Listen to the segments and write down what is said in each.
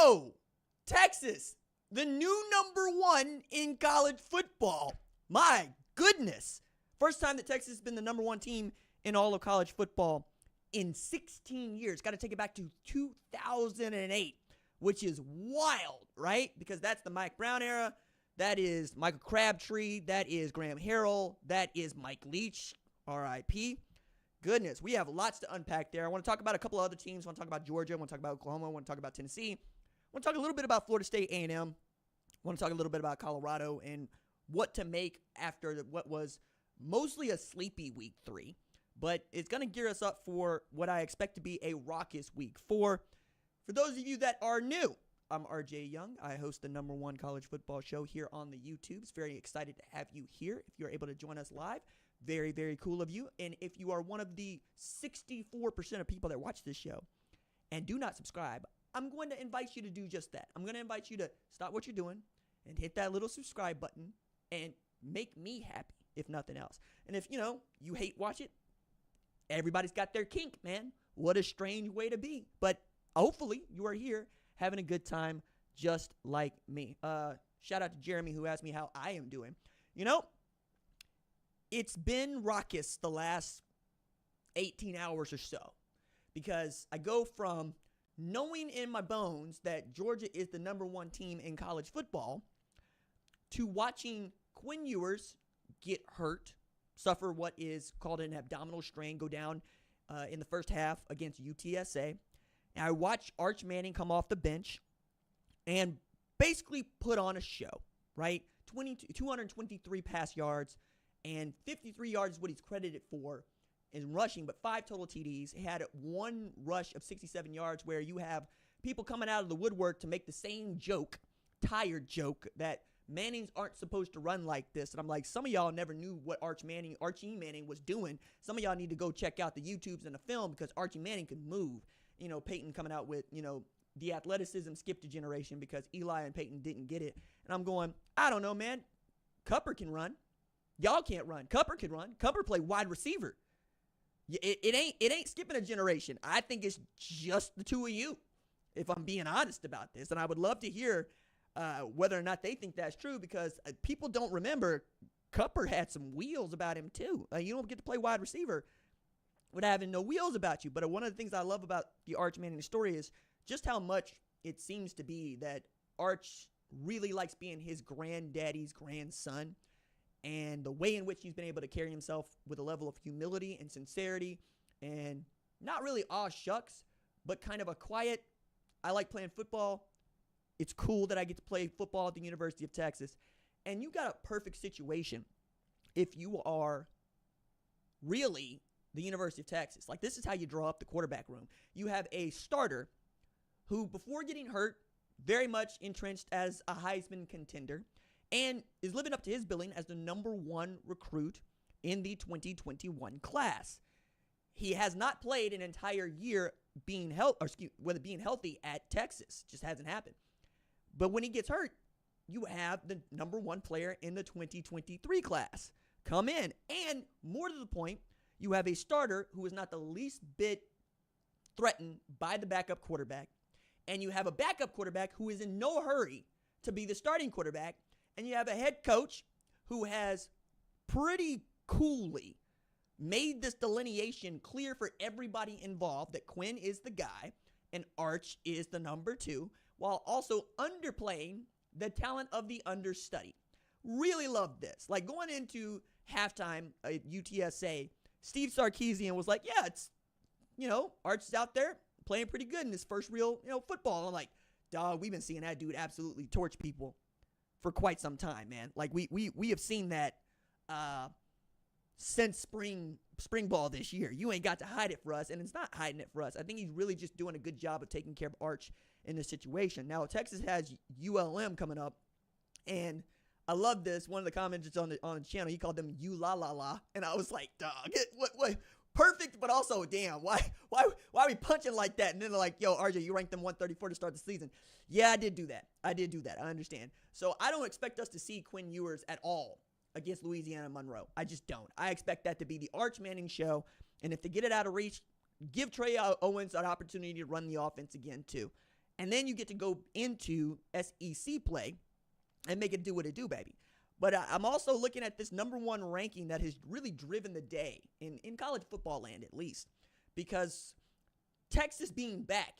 Whoa! Texas, the new number one in college football. My goodness. First time that Texas has been the number one team in all of college football in 16 years. Got to take it back to 2008, which is wild, right? Because that's the Mike Brown era. That is Michael Crabtree. That is Graham Harrell. That is Mike Leach, RIP. Goodness, we have lots to unpack there. I want to talk about a couple of other teams. I want to talk about Georgia. I want to talk about Oklahoma. I want to talk about Tennessee. I want to talk a little bit about Florida State A&M. I want to talk a little bit about Colorado and what to make after what was mostly a sleepy week 3. But it's going to gear us up for what I expect to be a raucous week 4. For those of you that are new, I'm RJ Young. I host the number one college football show here on the YouTubes. Very excited to have you here. If you're able to join us live, very, very cool of you. And if you are one of the 64% of people that watch this show and do not subscribe, I'm going to invite you to do just that. I'm going to invite you to stop what you're doing and hit that little subscribe button and make me happy, if nothing else. And if, you hate watch it, everybody's got their kink, man. What a strange way to be. But hopefully you are here having a good time just like me. Shout out to Jeremy who asked me how I am doing. It's been raucous the last 18 hours or so because I go from knowing in my bones that Georgia is the number one team in college football to watching Quinn Ewers get hurt, suffer what is called an abdominal strain, go down in the first half against UTSA. And I watched Arch Manning come off the bench and basically put on a show, right? 223 pass yards and 53 yards is what he's credited for in rushing, but 5 total TDs. He had one rush of 67 yards where you have people coming out of the woodwork to make the same joke, tired joke, that Mannings aren't supposed to run like this. And I'm like, some of y'all never knew what Archie Manning was doing. Some of y'all need to go check out the YouTubes and the film because Archie Manning could move. Peyton coming out with, the athleticism skipped a generation because Eli and Peyton didn't get it. And I'm going, I don't know, man. Cupper can run. Y'all can't run. Cupper can run. Cupper play wide receiver. It ain't skipping a generation. I think it's just the two of you, if I'm being honest about this. And I would love to hear whether or not they think that's true because people don't remember Cupper had some wheels about him too. You don't get to play wide receiver with having no wheels about you. But one of the things I love about the Arch Manning story is just how much it seems to be that Arch really likes being his granddaddy's grandson. And the way in which he's been able to carry himself with a level of humility and sincerity and not really aw shucks, but kind of a quiet, I like playing football. It's cool that I get to play football at the University of Texas. And you got a perfect situation if you are really the University of Texas. Like, this is how you draw up the quarterback room. You have a starter who, before getting hurt, very much entrenched as a Heisman contender and is living up to his billing as the number one recruit in the 2021 class. He has not played an entire year being healthy at Texas. Just hasn't happened. But when he gets hurt, you have the number one player in the 2023 class come in. And more to the point, you have a starter who is not the least bit threatened by the backup quarterback. And you have a backup quarterback who is in no hurry to be the starting quarterback. And you have a head coach who has pretty coolly made this delineation clear for everybody involved that Quinn is the guy and Arch is the number two, while also underplaying the talent of the understudy. Really loved this. Like, going into halftime at UTSA, Steve Sarkisian was like, yeah, it's, Arch is out there playing pretty good in his first real, football. And I'm like, dog, we've been seeing that dude absolutely torch people for quite some time, man. Like, we have seen that since spring ball this year. You ain't got to hide it for us, and it's not hiding it for us. I think he's really just doing a good job of taking care of Arch in this situation. Now, Texas has ULM coming up, and I love this. One of the commenters on the channel, he called them U-la-la-la, and I was like, dog, what? Perfect, but also, damn, why are we punching like that? And then they're like, yo, RJ, you ranked them 134 to start the season. Yeah, I did do that. I understand. So I don't expect us to see Quinn Ewers at all against Louisiana Monroe. I just don't. I expect that to be the Arch Manning show. And if they get it out of reach, give Trey Owens an opportunity to run the offense again too. And then you get to go into SEC play and make it do what it do, baby. But I'm also looking at this number one ranking that has really driven the day in college football land, at least, because Texas being back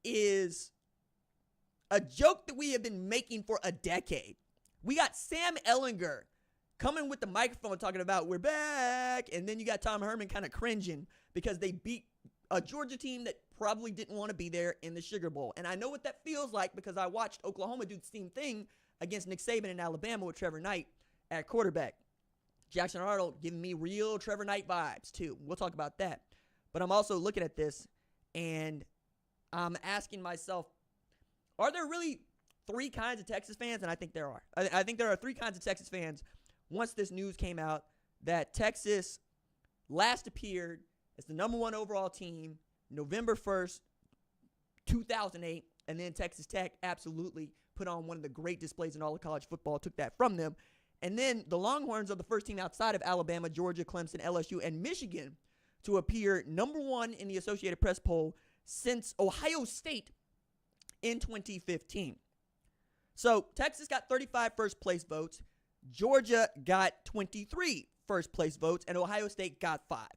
is a joke that we have been making for a decade. We got Sam Ehlinger coming with the microphone talking about we're back, and then you got Tom Herman kind of cringing because they beat a Georgia team that probably didn't want to be there in the Sugar Bowl. And I know what that feels like because I watched Oklahoma do the same thing against Nick Saban in Alabama with Trevor Knight at quarterback. Jackson Arnold giving me real Trevor Knight vibes too. We'll talk about that. But I'm also looking at this and I'm asking myself, are there really three kinds of Texas fans? And I think there are. I think there are three kinds of Texas fans once this news came out that Texas last appeared as the number one overall team November 1st, 2008, and then Texas Tech absolutely put on one of the great displays in all of college football, took that from them. And then the Longhorns are the first team outside of Alabama, Georgia, Clemson, LSU, and Michigan to appear number one in the Associated Press poll since Ohio State in 2015. So Texas got 35 first place votes, Georgia got 23 first place votes, and Ohio State got 5.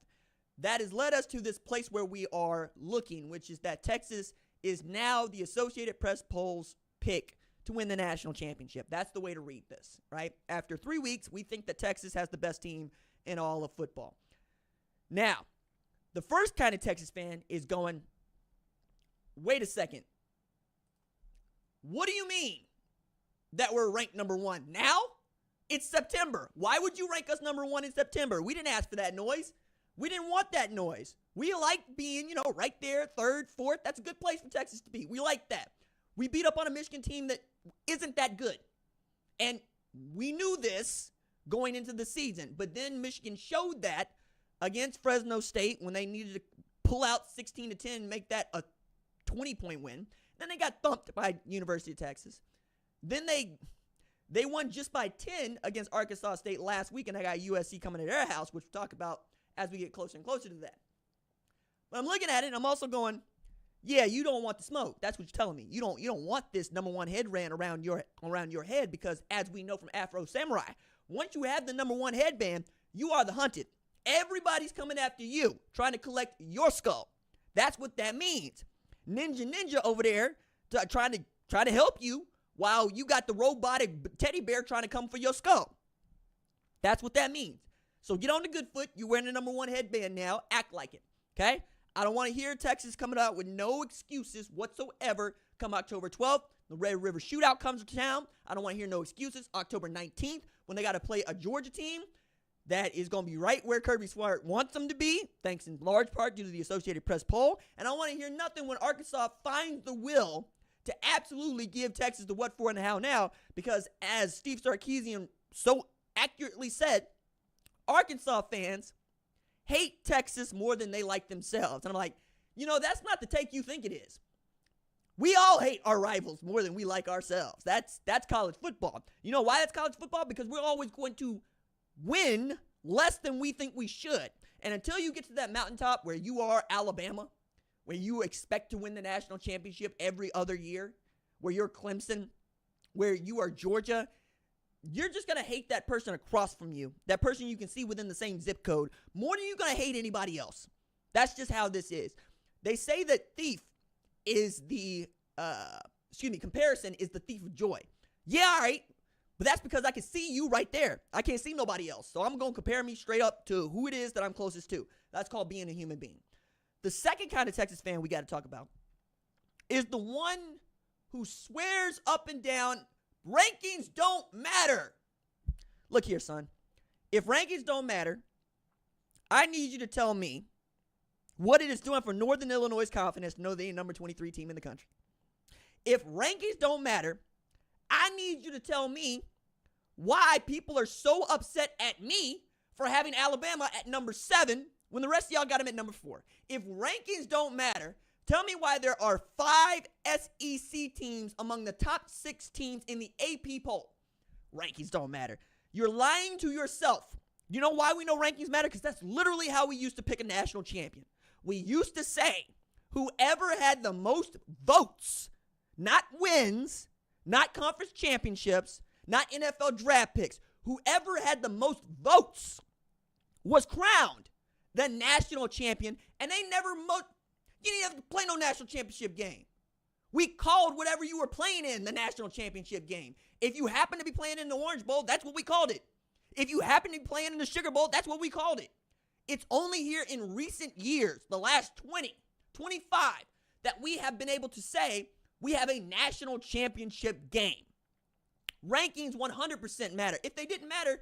That has led us to this place where we are looking, which is that Texas is now the Associated Press poll's pick to win the national championship. That's the way to read this, right? After 3 weeks, we think that Texas has the best team in all of football. Now, the first kind of Texas fan is going, wait a second. What do you mean that we're ranked number one now? It's September. Why would you rank us number one in September? We didn't ask for that noise. We didn't want that noise. We like being, right there, third, fourth. That's a good place for Texas to be. We like that. We beat up on a Michigan team that isn't that good. And we knew this going into the season. But then Michigan showed that against Fresno State when they needed to pull out 16-10 and make that a 20-point win. Then they got thumped by University of Texas. Then they won just by 10 against Arkansas State last week, and they got USC coming to their house, which we'll talk about as we get closer and closer to that. But I'm looking at it, and I'm also going, yeah, you don't want the smoke. That's what you're telling me. You don't want this number one headband around your head because, as we know from Afro Samurai, once you have the number one headband, you are the hunted. Everybody's coming after you, trying to collect your skull. That's what that means. Ninja over there trying to help you while you got the robotic teddy bear trying to come for your skull. That's what that means. So get on the good foot. You're wearing the number one headband now. Act like it, okay? I don't want to hear Texas coming out with no excuses whatsoever come October 12th. The Red River Shootout comes to town. I don't want to hear no excuses. October 19th, when they got to play a Georgia team that is going to be right where Kirby Smart wants them to be, thanks in large part due to the Associated Press poll. And I don't want to hear nothing when Arkansas finds the will to absolutely give Texas the what for and the how now, because as Steve Sarkisian so accurately said, Arkansas fans hate Texas more than they like themselves. And I'm like, that's not the take you think it is. We all hate our rivals more than we like ourselves. That's college football. You know why that's college football? Because we're always going to win less than we think we should. And until you get to that mountaintop where you are Alabama, where you expect to win the national championship every other year, where you're Clemson, where you are Georgia, you're just going to hate that person across from you, that person you can see within the same zip code, more than you're going to hate anybody else. That's just how this is. They say that comparison is the thief of joy. Yeah, all right, but that's because I can see you right there. I can't see nobody else. So I'm going to compare me straight up to who it is that I'm closest to. That's called being a human being. The second kind of Texas fan we got to talk about is the one who swears up and down rankings don't matter. Look here, son. If rankings don't matter, I need you to tell me what it is doing for Northern Illinois' confidence to know they're the number 23 team in the country. If rankings don't matter, I need you to tell me why people are so upset at me for having Alabama at number 7 when the rest of y'all got them at number 4. If rankings don't matter, tell me why there are 5 SEC teams among the top 6 teams in the AP poll. Rankings don't matter. You're lying to yourself. You know why we know rankings matter? Because that's literally how we used to pick a national champion. We used to say, Whoever had the most votes, not wins, not conference championships, not NFL draft picks, whoever had the most votes was crowned the national champion, and they never, you didn't have to play no national championship game. We called whatever you were playing in the national championship game. If you happen to be playing in the Orange Bowl, that's what we called it. If you happen to be playing in the Sugar Bowl, that's what we called it. It's only here in recent years, the last 20, 25, that we have been able to say we have a national championship game. Rankings 100% matter. If they didn't matter,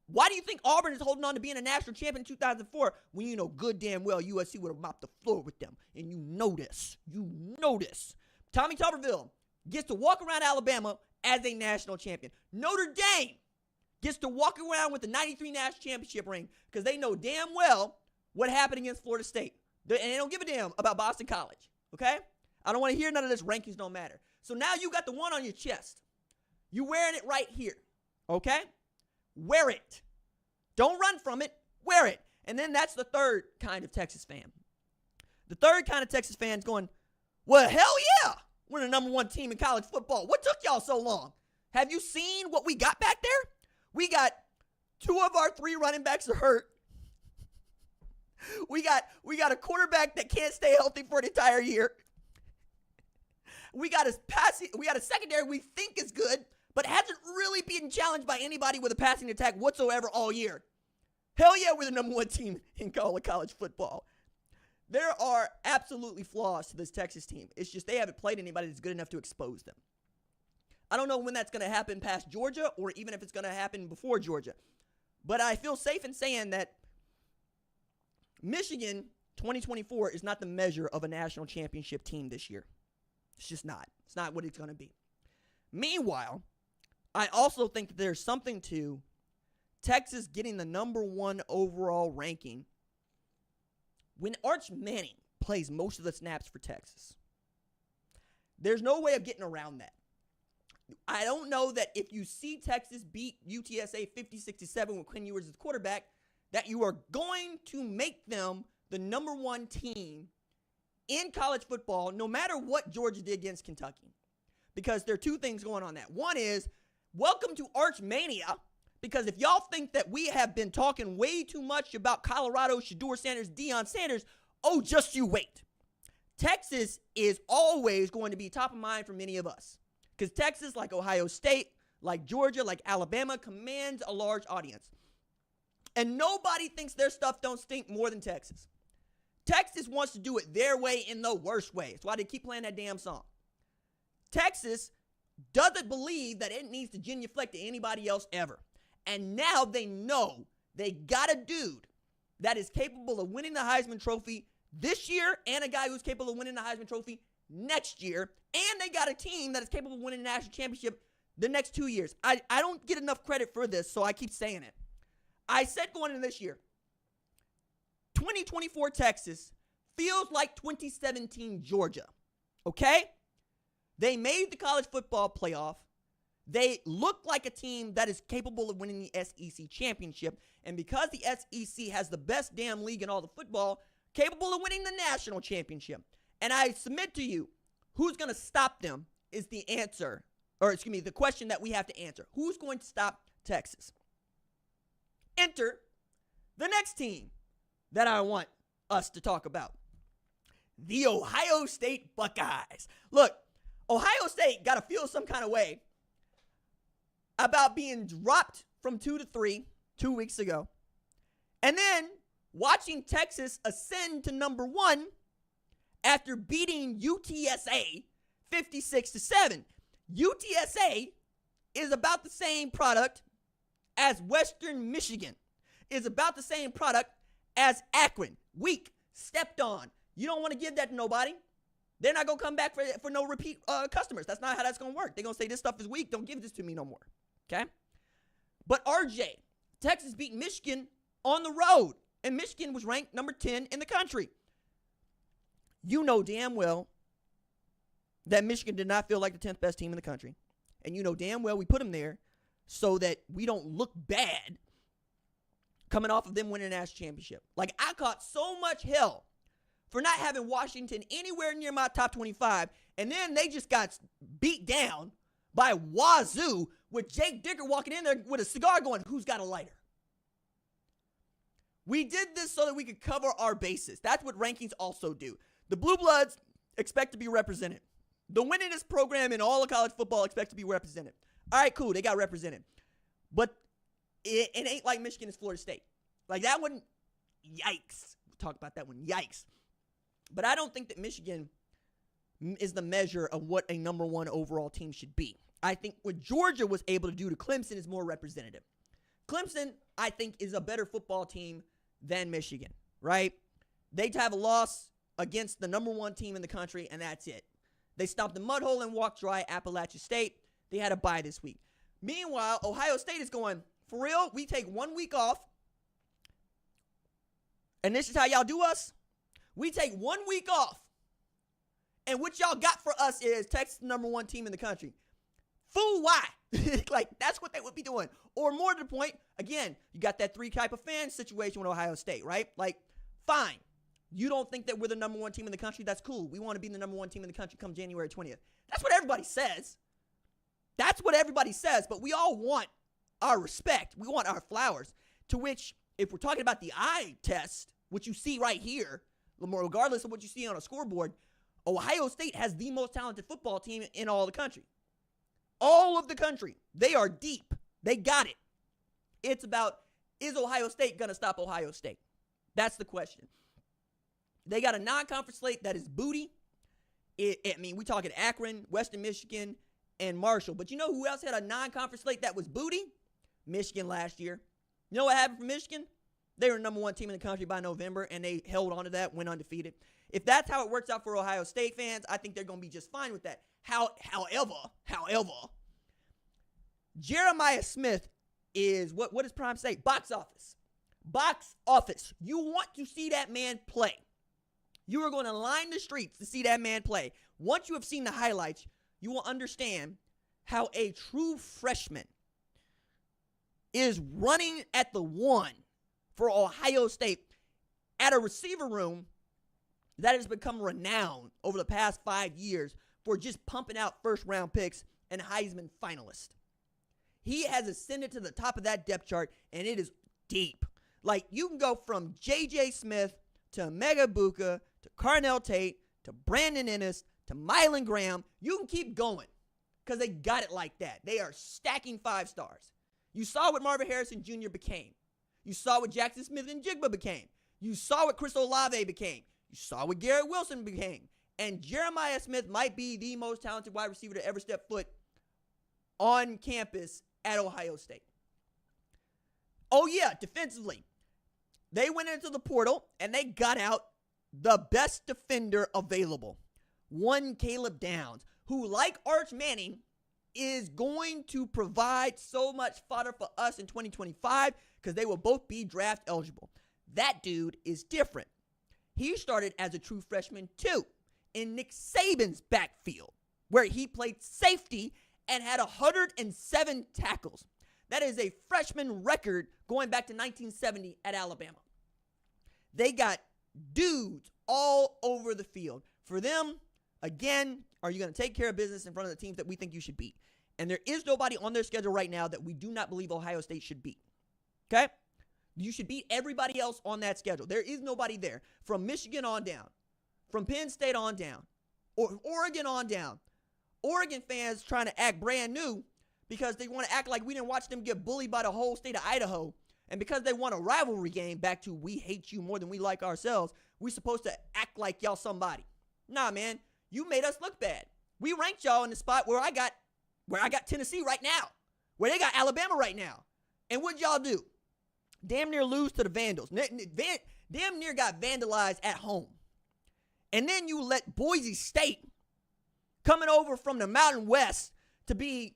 why do you think Auburn is holding on to being a national champion in 2004 when you know good damn well USC would have mopped the floor with them? And you know this. You know this. Tommy Tuberville gets to walk around Alabama as a national champion. Notre Dame gets to walk around with the 93 national championship ring because they know damn well what happened against Florida State. And they don't give a damn about Boston College, okay? I don't want to hear none of this. Rankings don't matter. So now you got the one on your chest. You wearing it right here, okay? Wear it. Don't run from it. Wear it. And then that's the third kind of Texas fan. The third kind of Texas fan is going, well, hell yeah. We're the number one team in college football. What took y'all so long? Have you seen what we got back there? We got 2 of our 3 running backs are hurt. We got a quarterback that can't stay healthy for an entire year. We got a secondary we think is good, but hasn't really been challenged by anybody with a passing attack whatsoever all year. Hell yeah, we're the number one team in college football. There are absolutely flaws to this Texas team. It's just they haven't played anybody that's good enough to expose them. I don't know when that's going to happen past Georgia or even if it's going to happen before Georgia. But I feel safe in saying that Michigan 2024 is not the measure of a national championship team this year. It's just not. It's not what it's going to be. Meanwhile, I also think that there's something to Texas getting the number 1 overall ranking when Arch Manning plays most of the snaps for Texas. There's no way of getting around that. I don't know that if you see Texas beat UTSA 50-67 with Quinn Ewers as the quarterback, that you are going to make them the number 1 team in college football, no matter what Georgia did against Kentucky. Because there are 2 things going on that. One is, welcome to Arch Mania, because if y'all think that we have been talking way too much about Colorado, Shedeur Sanders, Deion Sanders, oh, just you wait. Texas is always going to be top of mind for many of us. Because Texas, like Ohio State, like Georgia, like Alabama, commands a large audience. And nobody thinks their stuff don't stink more than Texas. Texas wants to do it their way in the worst way. That's why they keep playing that damn song. Texas doesn't believe that it needs to genuflect to anybody else ever. And now they know they got a dude that is capable of winning the Heisman Trophy this year and a guy who's capable of winning the Heisman Trophy next year. And they got a team that is capable of winning the national championship the next 2 years. I don't get enough credit for this, so I keep saying it. I said going into this year, 2024 Texas feels like 2017 Georgia, okay? They made the college football playoff. They look like a team that is capable of winning the SEC championship. And because the SEC has the best damn league in all the football, capable of winning the national championship. And I submit to you, who's going to stop them is the answer, or excuse me, the question that we have to answer. Who's going to stop Texas? Enter the next team that I want us to talk about. The Ohio State Buckeyes. Look, Ohio State got to feel some kind of way about being dropped from 2 to 3 2 weeks ago. And then watching Texas ascend to number 1 after beating UTSA 56-7. UTSA is about the same product as Western Michigan. Is about the same product as Akron. Weak, stepped on. You don't want to give that to nobody. They're not going to come back for no repeat customers. That's not how that's going to work. They're going to say this stuff is weak. Don't give this to me no more. Okay? But RJ, Texas beat Michigan on the road. And Michigan was ranked number 10 in the country. You know damn well that Michigan did not feel like the 10th best team in the country. And you know damn well we put them there so that we don't look bad coming off of them winning a national championship. Like, I caught so much hell for not having Washington anywhere near my top 25, and then they just got beat down by Wazoo with Jake Dicker walking in there with a cigar going, who's got a lighter? We did this so that we could cover our bases. That's what rankings also do. The Blue Bloods expect to be represented. The winningest program in all of college football expect to be represented. All right, cool, they got represented. But it ain't like Michigan is Florida State. Like that one, yikes. We'll talk about that one, yikes. But I don't think that Michigan is the measure of what a number one overall team should be. I think what Georgia was able to do to Clemson is more representative. Clemson, I think, is a better football team than Michigan, right? They have a loss against the number one team in the country, and that's it. They stopped the mud hole and walked dry Appalachia State. They had a bye this week. Meanwhile, Ohio State is going, for real, we take 1 week off, and this is how y'all do us? We take 1 week off, and what y'all got for us is Texas, the number one team in the country. Fool, why? Like, that's what they would be doing. Or more to the point, again, you got that three type of fan situation with Ohio State, right? Like, fine. You don't think that we're the number one team in the country? That's cool. We want to be the number one team in the country come January 20th. That's what everybody says. That's what everybody says, but we all want our respect. We want our flowers, to which, if we're talking about the eye test, which you see right here, regardless of what you see on a scoreboard, Ohio State has the most talented football team in all the country. All of the country. They are deep. They got it. It's about, is Ohio State going to stop Ohio State? That's the question. They got a non-conference slate that is booty. We talking Akron, Western Michigan, and Marshall. But you know who else had a non-conference slate that was booty? Michigan last year. You know what happened for Michigan? They were the number one team in the country by November, and they held on to that, went undefeated. If that's how it works out for Ohio State fans, I think they're going to be just fine with that. However, Jeremiah Smith is, what does Prime say? Box office. Box office. You want to see that man play. You are going to line the streets to see that man play. Once you have seen the highlights, you will understand how a true freshman is running at the one for Ohio State at a receiver room that has become renowned over the past 5 years for just pumping out first-round picks and Heisman finalists. He has ascended to the top of that depth chart, and it is deep. Like, you can go from J.J. Smith to Mega Buka to Carnell Tate to Brandon Ennis to Mylan Graham. You can keep going because they got it like that. They are stacking 5 stars. You saw what Marvin Harrison Jr. became. You saw what Jackson Smith and Jigba became. You saw what Chris Olave became. You saw what Garrett Wilson became. And Jeremiah Smith might be the most talented wide receiver to ever step foot on campus at Ohio State. Oh, yeah, defensively. They went into the portal, and they got out the best defender available. One Caleb Downs, who, like Arch Manning, is going to provide so much fodder for us in 2025 because they will both be draft eligible. That dude is different. He started as a true freshman, too, in Nick Saban's backfield, where he played safety and had 107 tackles. That is a freshman record going back to 1970 at Alabama. They got dudes all over the field. For them, again, are you going to take care of business in front of the teams that we think you should beat? And there is nobody on their schedule right now that we do not believe Ohio State should beat. Okay? You should beat everybody else on that schedule. There is nobody there. From Michigan on down. From Penn State on down. Or Oregon on down. Oregon fans trying to act brand new because they want to act like we didn't watch them get bullied by the whole state of Idaho. And because they won a rivalry game back to we hate you more than we like ourselves, we supposed to act like y'all somebody. Nah, man. You made us look bad. We ranked y'all in the spot where I got Tennessee right now. Where they got Alabama right now. And what'd y'all do? Damn near lose to the Vandals. Damn near got vandalized at home. And then you let Boise State, coming over from the Mountain West to be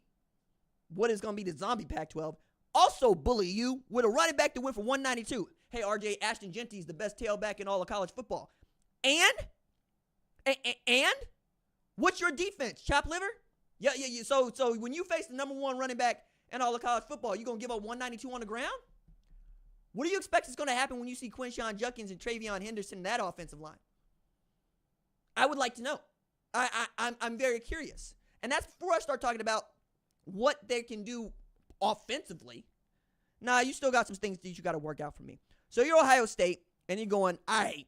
what is going to be the zombie Pac-12, also bully you with a running back that went for 192. Hey, RJ, Ashton Genty is the best tailback in all of college football. And what's your defense? Chop liver? Yeah. So when you face the number one running back in all of college football, you going to give up 192 on the ground? What do you expect is going to happen when you see Quinshon Judkins and Travion Henderson in that offensive line? I would like to know. I'm very curious. And that's before I start talking about what they can do offensively. Nah, you still got some things that you got to work out for me. So you're Ohio State, and you're going, all right,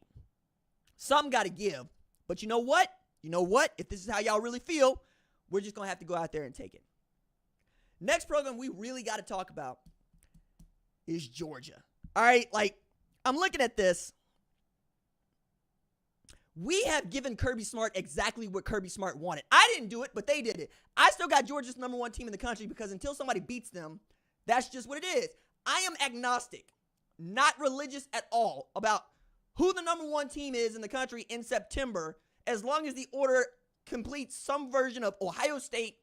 something got to give. But you know what? If this is how y'all really feel, we're just going to have to go out there and take it. Next program we really got to talk about is Georgia. All right, I'm looking at this. We have given Kirby Smart exactly what Kirby Smart wanted. I didn't do it, but they did it. I still got Georgia's number one team in the country because until somebody beats them, that's just what it is. I am agnostic, not religious at all, about who the number one team is in the country in September, as long as the order completes some version of Ohio State,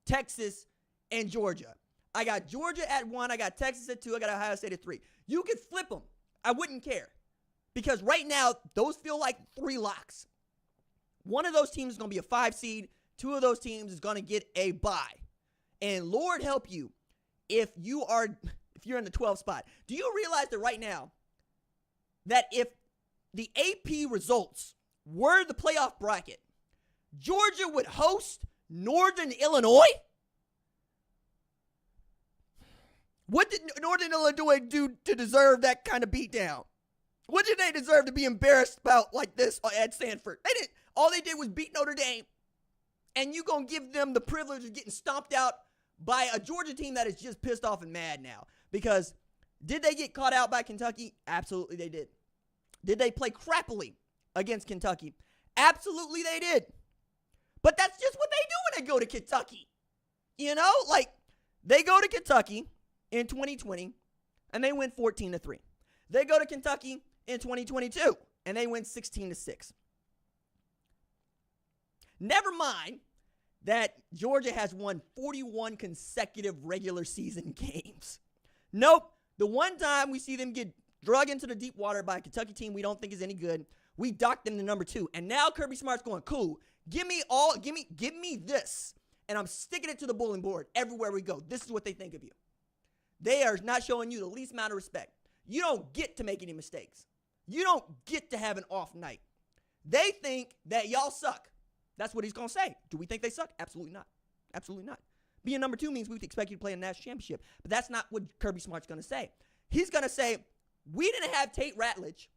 Texas, and Georgia. I got Georgia at 1. I got Texas at 2. I got Ohio State at 3. You could flip them. I wouldn't care. Because right now, those feel like 3 locks. One of those teams is going to be a 5 seed. 2 of those teams is going to get a bye. And Lord help you if you're in the 12th spot. Do you realize that right now, that if the AP results were the playoff bracket, Georgia would host Northern Illinois? What did Northern Illinois do to deserve that kind of beatdown? What did they deserve to be embarrassed about like this at Sanford? They didn't. All they did was beat Notre Dame. And you going to give them the privilege of getting stomped out by a Georgia team that is just pissed off and mad now. Because did they get caught out by Kentucky? Absolutely they did. Did they play crappily against Kentucky? Absolutely they did. But that's just what they do when they go to Kentucky. You know, they go to Kentucky in 2020 and they win 14-3. They go to Kentucky in 2022 and they win 16-6. Never mind that Georgia has won 41 consecutive regular season games. Nope. The one time we see them get drug into the deep water by a Kentucky team we don't think is any good, we docked them to number 2. And now Kirby Smart's going, cool, give me this. And I'm sticking it to the bulletin board everywhere we go. This is what they think of you. They are not showing you the least amount of respect. You don't get to make any mistakes. You don't get to have an off night. They think that y'all suck. That's what he's going to say. Do we think they suck? Absolutely not. Absolutely not. Being number 2 means we expect you to play in a national championship. But that's not what Kirby Smart's going to say. He's going to say, we didn't have Tate Ratledge.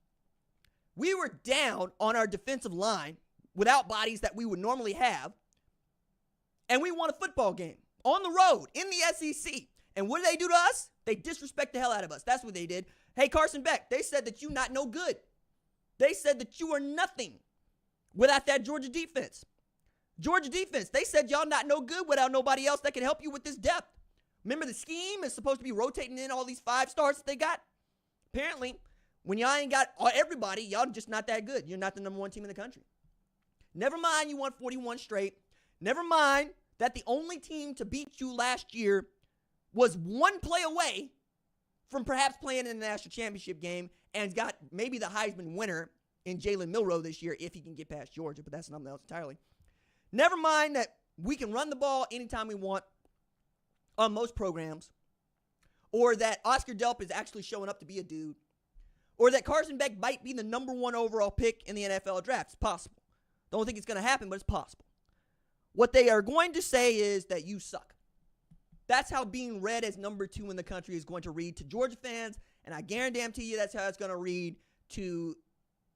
We were down on our defensive line without bodies that we would normally have. And we won a football game on the road in the SEC. And what did they do to us? They disrespect the hell out of us. That's what they did. Hey, Carson Beck, they said that you not no good. They said that you are nothing without that Georgia defense. Georgia defense, they said y'all not no good without nobody else that can help you with this depth. Remember the scheme is supposed to be rotating in all these 5 stars that they got? Apparently, when y'all ain't got everybody, y'all just not that good. You're not the number 1 team in the country. Never mind you won 41 straight. Never mind that the only team to beat you last year was 1 play away from perhaps playing in the national championship game and got maybe the Heisman winner in Jalen Milroe this year if he can get past Georgia, but that's something else entirely. Never mind that we can run the ball anytime we want on most programs, or that Oscar Delp is actually showing up to be a dude, or that Carson Beck might be the number 1 overall pick in the NFL draft. It's possible. Don't think it's going to happen, but it's possible. What they are going to say is that you suck. That's how being read as number 2 in the country is going to read to Georgia fans, and I guarantee you that's how it's going to read to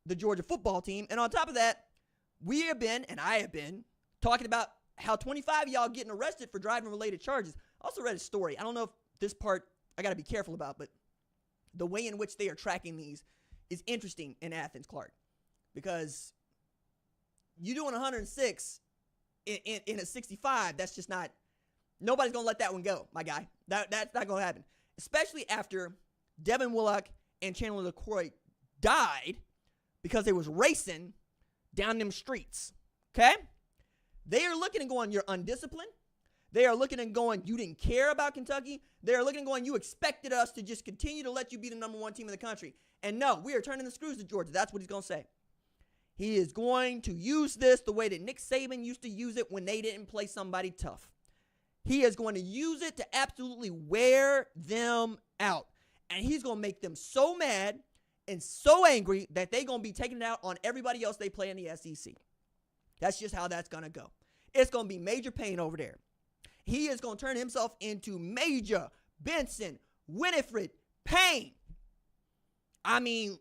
the Georgia football team. And on top of that, we have been, and I have been, talking about how 25 of y'all getting arrested for driving-related charges. I also read a story. I don't know if this part I got to be careful about, but the way in which they are tracking these is interesting in Athens, Clark, because you doing 106 in a 65, that's just not, nobody's going to let that one go, my guy. That's not going to happen, especially after Devin Willock and Chandler LaCroix died because they was racing down them streets, okay? They are looking and going, you're undisciplined. They are looking and going, you didn't care about Kentucky. They are looking and going, you expected us to just continue to let you be the number 1 team in the country. And no, we are turning the screws to Georgia. That's what he's going to say. He is going to use this the way that Nick Saban used to use it when they didn't play somebody tough. He is going to use it to absolutely wear them out. And he's going to make them so mad and so angry that they're going to be taking it out on everybody else they play in the SEC. That's just how that's going to go. It's going to be Major Payne over there. He is going to turn himself into Major Benson Winifred Payne. I mean,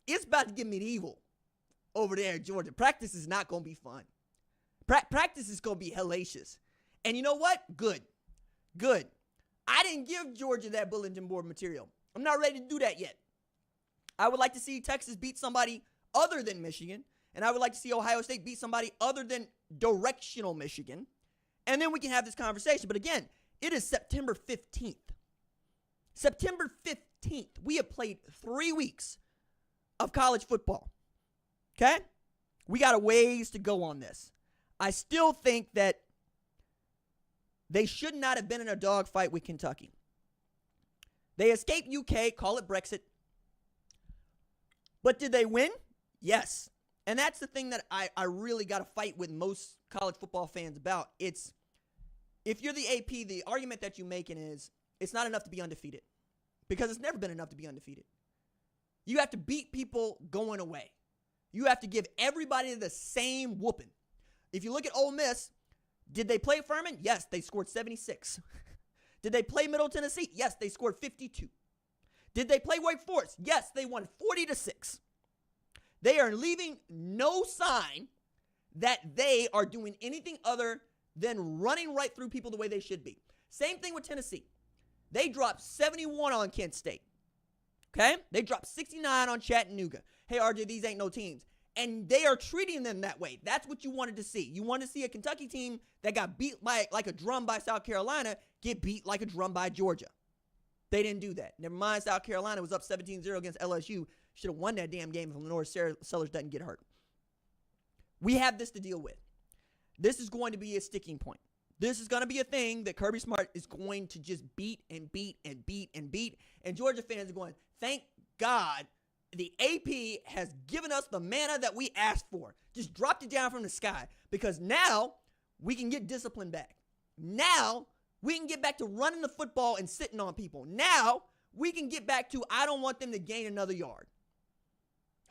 it's about to get medieval over there in Georgia. Practice is not going to be fun. Practice is going to be hellacious. And you know what? Good. I didn't give Georgia that bulletin board material. I'm not ready to do that yet. I would like to see Texas beat somebody other than Michigan. And I would like to see Ohio State beat somebody other than directional Michigan. And then we can have this conversation. But again, it is September 15th. September 15th. We have played 3 weeks of college football. Okay? We got a ways to go on this. I still think that they should not have been in a dogfight with Kentucky. They escaped UK, call it Brexit. But did they win? Yes. And that's the thing that I really got to fight with most college football fans about. It's, if you're the AP, the argument that you're making is it's not enough to be undefeated. Because it's never been enough to be undefeated. You have to beat people going away. You have to give everybody the same whooping. If you look at Ole Miss, did they play Furman? Yes, they scored 76. Did they play Middle Tennessee? Yes, they scored 52. Did they play Wake Forest? Yes, they won 40-6. They are leaving no sign that they are doing anything other than running right through people the way they should be. Same thing with Tennessee. They dropped 71 on Kent State. Okay? They dropped 69 on Chattanooga. Hey, RJ, these ain't no teams. And they are treating them that way. That's what you wanted to see. You wanted to see a Kentucky team that got beat by like a drum by South Carolina get beat like a drum by Georgia. They didn't do that. Never mind, South Carolina was up 17-0 against LSU. Should have won that damn game if Lenore Sellers doesn't get hurt. We have this to deal with. This is going to be a sticking point. This is going to be a thing that Kirby Smart is going to just beat and beat and beat and beat. And Georgia fans are going, thank God the AP has given us the manna that we asked for. Just dropped it down from the sky. Because now we can get discipline back. Now we can get back to running the football and sitting on people. Now we can get back to I don't want them to gain another yard.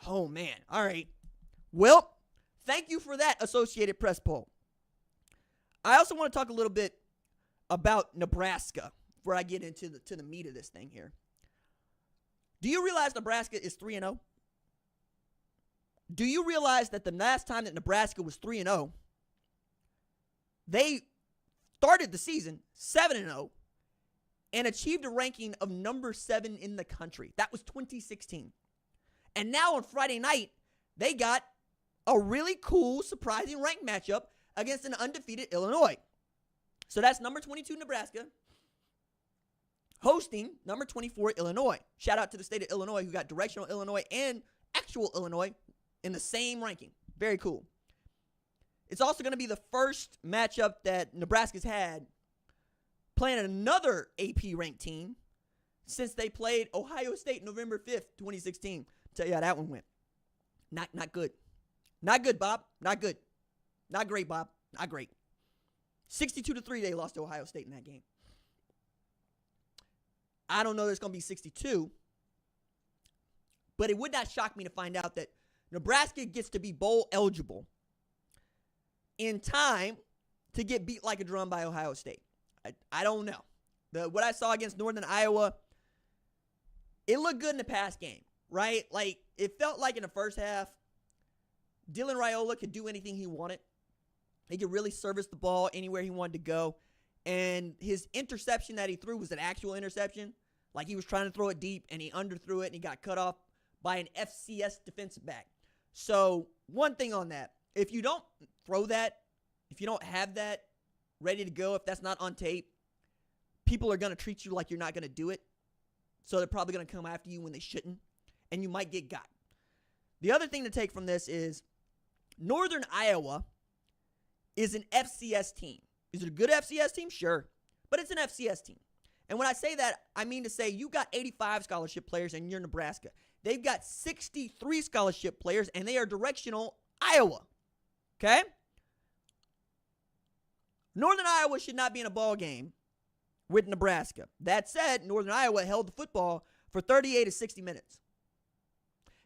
Oh, man. All right. Well, thank you for that, Associated Press poll. I also want to talk a little bit about Nebraska before I get into the meat of this thing here. Do you realize Nebraska is 3-0? Do you realize that the last time that Nebraska was 3-0, they started the season 7-0 and achieved a ranking of number 7 in the country? That was 2016. And now on Friday night, they got a really cool, surprising ranked matchup against an undefeated Illinois. So that's number 22 Nebraska hosting number 24 Illinois. Shout out to the state of Illinois who got directional Illinois and actual Illinois in the same ranking. Very cool. It's also going to be the first matchup that Nebraska's had playing another AP ranked team since they played Ohio State November 5th, 2016. Tell you how that one went. Not good. Not good, Bob. Not good. Not great, Bob. Not great. 62-3 they lost to Ohio State in that game. I don't know that it's going to be 62, but it would not shock me to find out that Nebraska gets to be bowl eligible in time to get beat like a drum by Ohio State. I don't know. What I saw against Northern Iowa, it looked good in the past game, right? Like, it felt like in the first half, Dylan Raiola could do anything he wanted. He could really service the ball anywhere he wanted to go. And his interception that he threw was an actual interception. Like, he was trying to throw it deep, and he underthrew it, and he got cut off by an FCS defensive back. So, one thing on that. If you don't throw that, if you don't have that ready to go, if that's not on tape, people are going to treat you like you're not going to do it. So, they're probably going to come after you when they shouldn't, and you might get got. The other thing to take from this is Northern Iowa is an FCS team. Is it a good FCS team? Sure. But it's an FCS team. And when I say that, I mean to say you got 85 scholarship players and you're Nebraska. They've got 63 scholarship players and they are directional Iowa. Okay? Northern Iowa should not be in a ball game with Nebraska. That said, Northern Iowa held the football for 38 to 60 minutes.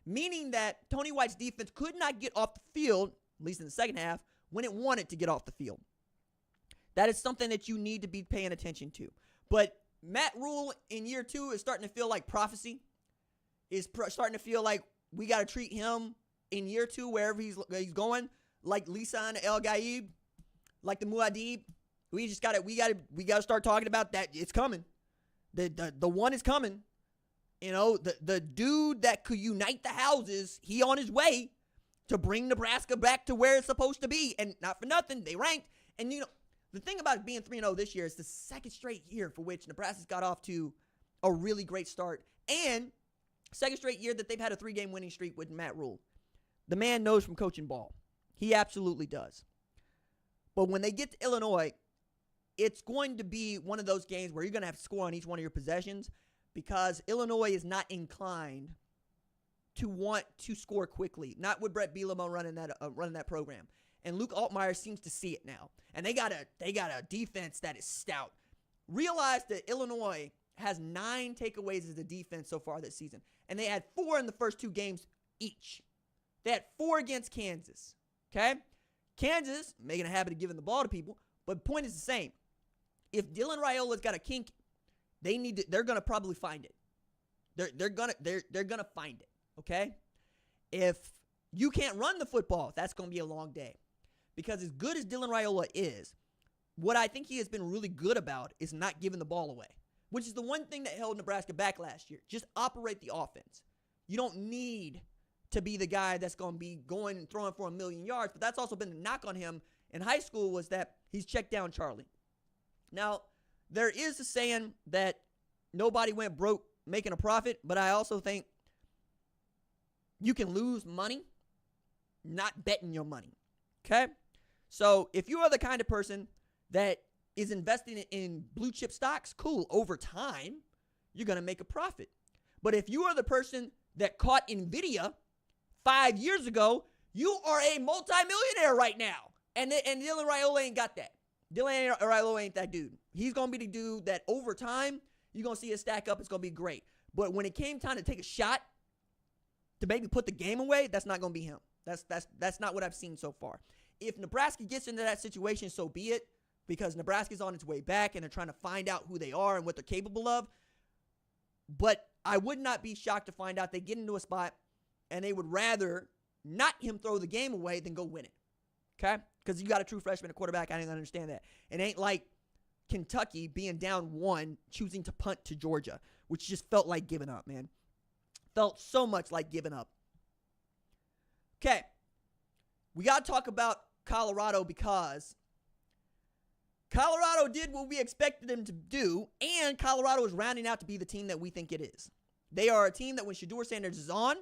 Meaning that Tony White's defense could not get off the field at least in the second half, when it wanted to get off the field. That is something that you need to be paying attention to. But Matt Rule in year 2 is starting to feel like prophecy. Is starting to feel like we got to treat him in year 2, wherever he's going, like Lisan El Gaib, like the Muad'Dib. We gotta start talking about that. It's coming. The one is coming. You know, the dude that could unite the houses, he on his way to bring Nebraska back to where it's supposed to be. And not for nothing, they ranked. And, you know, the thing about being 3-0 this year is the second straight year for which Nebraska's got off to a really great start. And second straight year that they've had a 3-game winning streak with Matt Rule. The man knows from coaching ball. He absolutely does. But when they get to Illinois, it's going to be one of those games where you're going to have to score on each one of your possessions because Illinois is not inclined to want to score quickly. Not with Brett Bielema running that program. And Luke Altmaier seems to see it now. And they got a defense that is stout. Realize that Illinois has 9 takeaways as a defense so far this season. And they had 4 in the first 2 games each. They had 4 against Kansas. Okay? Kansas, making a habit of giving the ball to people, but the point is the same. If Dylan Raiola's got a kink, they're gonna probably find it. They're gonna find it. Okay? If you can't run the football, that's gonna be a long day. Because as good as Dylan Raiola is, what I think he has been really good about is not giving the ball away, which is the one thing that held Nebraska back last year. Just operate the offense. You don't need to be the guy that's going to be going and throwing for 1,000,000 yards, but that's also been the knock on him in high school was that he's checked down Charlie. Now, there is a saying that nobody went broke making a profit, but I also think you can lose money not betting your money, okay? So if you are the kind of person that is investing in blue chip stocks, cool. Over time, you're going to make a profit. But if you are the person that caught NVIDIA 5 years ago, you are a multimillionaire right now. And Dylan Raiola ain't got that. Dylan Raiola ain't that dude. He's going to be the dude that over time, you're going to see it stack up. It's going to be great. But when it came time to take a shot to maybe put the game away, that's not going to be him. That's not what I've seen so far. If Nebraska gets into that situation, so be it, because Nebraska's on its way back and they're trying to find out who they are and what they're capable of. But I would not be shocked to find out they get into a spot and they would rather not him throw the game away than go win it. Okay? Because you got a true freshman at quarterback. I didn't understand that. It ain't like Kentucky being down 1, choosing to punt to Georgia, which just felt like giving up, man. Felt so much like giving up. Okay. We got to talk about Colorado because Colorado did what we expected them to do, and Colorado is rounding out to be the team that we think it is. They are a team that when Shedeur Sanders is on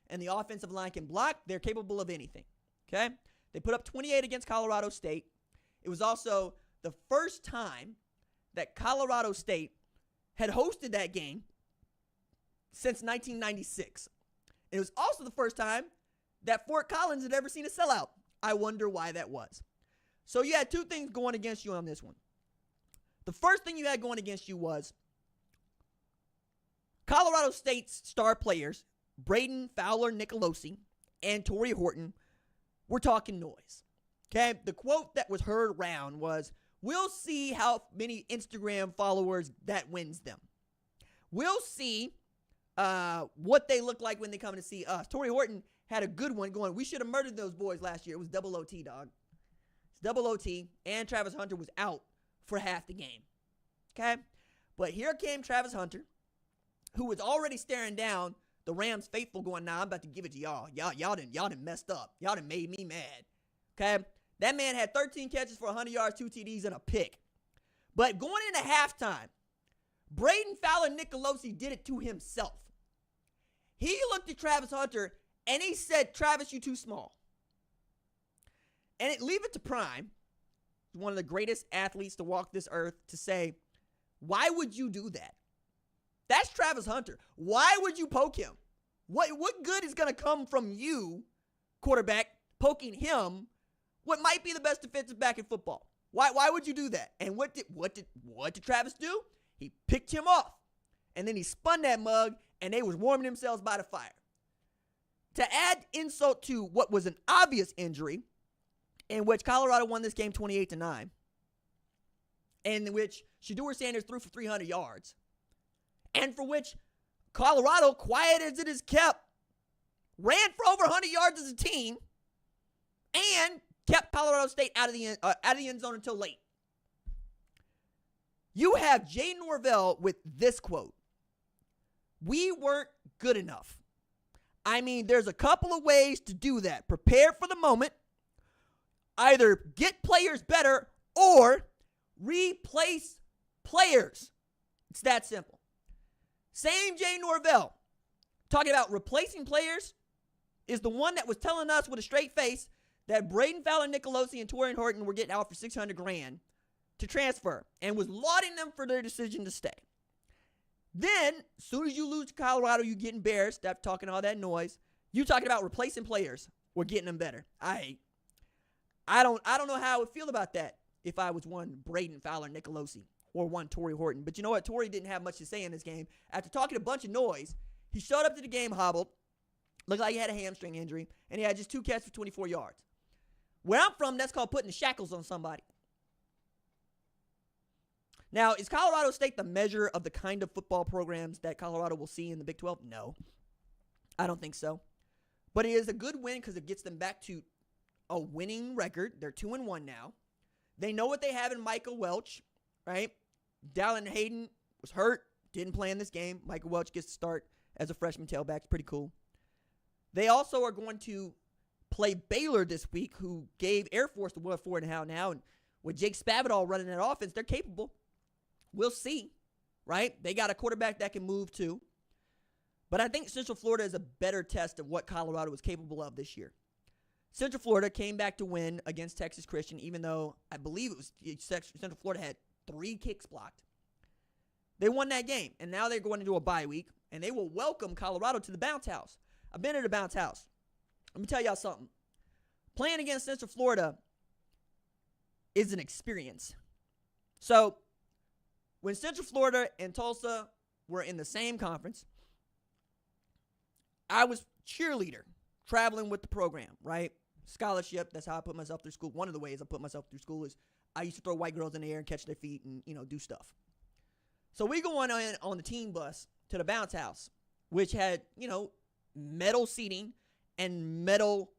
and the offensive line can block, they're capable of anything. Okay? They put up 28 against Colorado State. It was also the first time that Colorado State had hosted that game since 1996. It was also the first time that Fort Collins had ever seen a sellout. I wonder why that was. So you had 2 things going against you on this one. The first thing you had going against you was Colorado State's star players, Braden Fowler Nicolosi and Torrey Horton, were talking noise. Okay? The quote that was heard around was, "We'll see how many Instagram followers that wins them. We'll see what they look like when they come to see us." Torrey Horton had a good one going, "We should have murdered those boys last year." It was double OT, dog. It's double OT, and Travis Hunter was out for half the game. Okay? But here came Travis Hunter, who was already staring down the Rams faithful going, "Nah, I'm about to give it to y'all. Y'all done messed up. Y'all done made me mad." Okay? That man had 13 catches for 100 yards, 2 TDs, and a pick. But going into halftime, Braden Fowler Nicolosi did it to himself. He looked at Travis Hunter and he said, "Travis, you too small." And leave it to Prime, one of the greatest athletes to walk this earth, to say, why would you do that? That's Travis Hunter. Why would you poke him? What good is going to come from you, quarterback, poking him, what might be the best defensive back in football? Why would you do that? And what did Travis do? He picked him off. And then he spun that mug, and they was warming themselves by the fire. To add insult to what was an obvious injury, in which Colorado won this game 28-9, in which Shedeur Sanders threw for 300 yards, and for which Colorado, quiet as it is kept, ran for over 100 yards as a team and kept Colorado State out of the end zone until late. You have Jay Norvell with this quote: "We weren't good enough." I mean, there's a couple of ways to do that. Prepare for the moment. Either get players better or replace players. It's that simple. Same Jay Norvell talking about replacing players is the one that was telling us with a straight face that Braden Fowler, Nicolosi, and Torian Horton were getting out for $600,000 to transfer and was lauding them for their decision to stay. Then, as soon as you lose to Colorado, you get embarrassed after talking all that noise. You talking about replacing players or getting them better. I don't know how I would feel about that if I was one Braden Fowler, Nicolosi, or one Torrey Horton. But you know what? Torrey didn't have much to say in this game. After talking a bunch of noise, he showed up to the game hobbled, looked like he had a hamstring injury, and he had just 2 catches for 24 yards. Where I'm from, that's called putting the shackles on somebody. Now, is Colorado State the measure of the kind of football programs that Colorado will see in the Big 12? No, I don't think so. But it is a good win because it gets them back to a winning record. They're 2-1 now. They know what they have in Michael Welch, right? Dallin Hayden was hurt, didn't play in this game. Michael Welch gets to start as a freshman tailback. It's pretty cool. They also are going to play Baylor this week, who gave Air Force the 4.5 now. And with Jake Spavital running that offense, they're capable. We'll see, right? They got a quarterback that can move too. But I think Central Florida is a better test of what Colorado was capable of this year. Central Florida came back to win against Texas Christian, even though I believe it was Central Florida had 3 kicks blocked. They won that game, and now they're going into a bye week, and they will welcome Colorado to the bounce house. I've been to the bounce house. Let me tell y'all something. Playing against Central Florida is an experience. So, when Central Florida and Tulsa were in the same conference, I was cheerleader, traveling with the program, right? Scholarship, that's how I put myself through school. One of the ways I put myself through school is I used to throw white girls in the air and catch their feet and, do stuff. So we go on the team bus to the bounce house, which had, metal seating and metal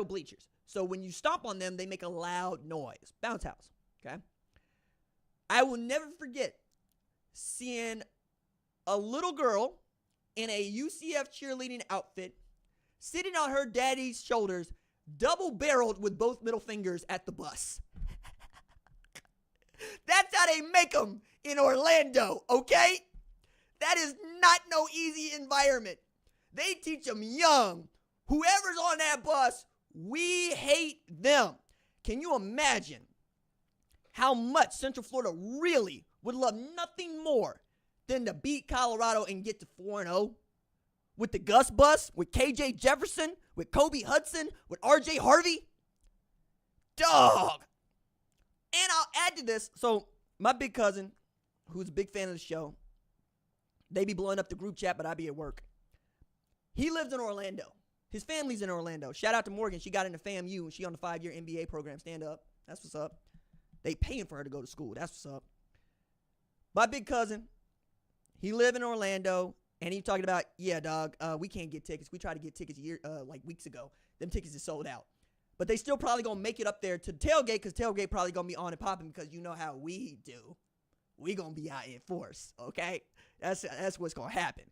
bleachers. So when you stomp on them, they make a loud noise. Bounce house, okay? I will never forget seeing a little girl in a UCF cheerleading outfit sitting on her daddy's shoulders, double-barreled with both middle fingers at the bus. That's how they make them in Orlando, okay? That is not no easy environment. They teach them young. Whoever's on that bus, we hate them. Can you imagine how much Central Florida really would love nothing more than to beat Colorado and get to 4-0? With the Gus Bus, with KJ Jefferson, with Kobe Hudson, with RJ Harvey? Dog. And I'll add to this. So my big cousin, who's a big fan of the show, they be blowing up the group chat, but I be at work. He lives in Orlando. His family's in Orlando. Shout out to Morgan. She got into FAMU, and she on the 5-year MBA program. Stand up. That's what's up. They paying for her to go to school. That's what's up. My big cousin, he live in Orlando, and he talking about, yeah, dog, we can't get tickets. We tried to get tickets weeks ago. Them tickets is sold out. But they still probably going to make it up there to the tailgate, because tailgate probably going to be on and popping, because you know how we do. We going to be out in force, okay? That's what's going to happen.